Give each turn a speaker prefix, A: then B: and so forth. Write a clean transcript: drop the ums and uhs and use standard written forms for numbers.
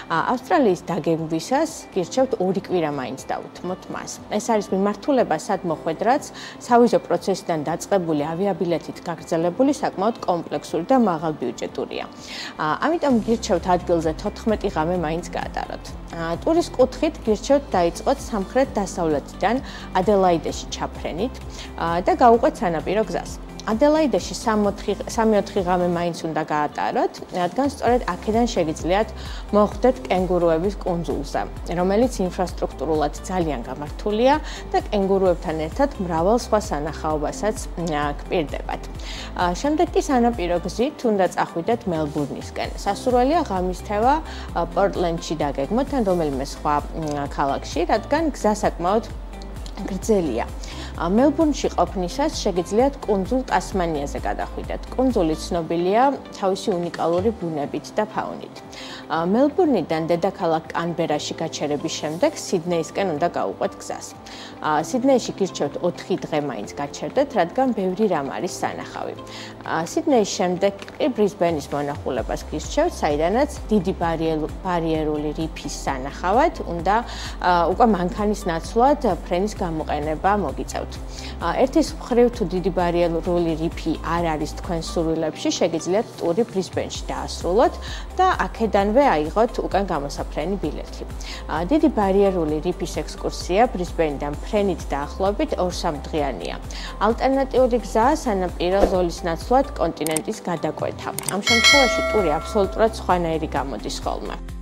A: ავსტრალიის დაგეგმვისას გირჩევთ 2 კვირა მაინც დავუთმოთ მას. ეს არის მიმართულება, სად მოხვედრაც სავიზო პროცესიდან დაწყებული ავიაბილეთით გაგრძელებული საკმაოდ კომპლექსური და მაღალბიუჯეტურია. ამიტომ გირჩევთ ადგილზე 14 ღამე მაინც გაატაროთ. ტურის კუთხით გირჩევთ დაიწყოთ სამხრეთ-დასავლეთიდან ადელაიდეში ჩაფრენით და გაუყვეთ სანაპირო გზას. ადელაიდეში 3-4 ღამე მაინც უნდა გაატაროთ, რადგან სწორედ აქედან შეგიძლიათ მოხვდეთ კენგურუების კუნძულზე, რომელიც ინფრასტრუქტურულად ძალიან გამართულია და კენგურუებთან ერთად მრავალ სხვა სანახაობასაც გპირდებათ. შემდეგ კი სანაპირო გზით უნდა წახვიდეთ მელბურნისკენ. სასურველია ღამისთევა პორტლენდში დაგეგმოთ ან რომელიმე სხვა ქალაქში, რადგან გზა საკმაოდ გრძელია. მელბურნში ყოფნისას შეგიძლიათ კუნძულ ტასმანიაზე გადახვიდეთ. კუნძული ცნობილია თავისი უნიკალური ბუნებით და ფაუნით. მელბურნიდან დედაქალაქ კანბერაში გაჩერების შემდეგ სიდნეისკენ უნდა გაუყვეთ გზას. სიდნეიში გირჩევთ 4 დღე მაინც გაჩერდეთ, რადგან ბევრი რამ არის სანახავი. სიდნეის შემდეგ კი ბრისბენის მონახულებას გირჩევთ, საიდანაც დიდი ბარიერული რიფის სანახავად უნდა უკვე მანქანის ნაცვლად ფრენის გამოყენება მოგიწევთ. ერთის მხრივ თუ დიდი ბარიერული რიფი არ არის თქვენ სურვილებში, შეგიძლიათ ტური ბრისბენში დაასრულოთ და აქედანვე აიღოთ უკან გამოსაფრენი ბილეთი. დიდი ბარიერული რიფის ექსკურსია ბრისბენიდან ფრენით დაახლოებით 2-3 დღეანია. ალტერნატიული გზაა სანაპირო ზოლის ნაცვლად კონტინენტის გადაკვეთა. ამ შემთხვევაში ტური აბსოლუტურად სხვანაირი გამოდის ხოლმე.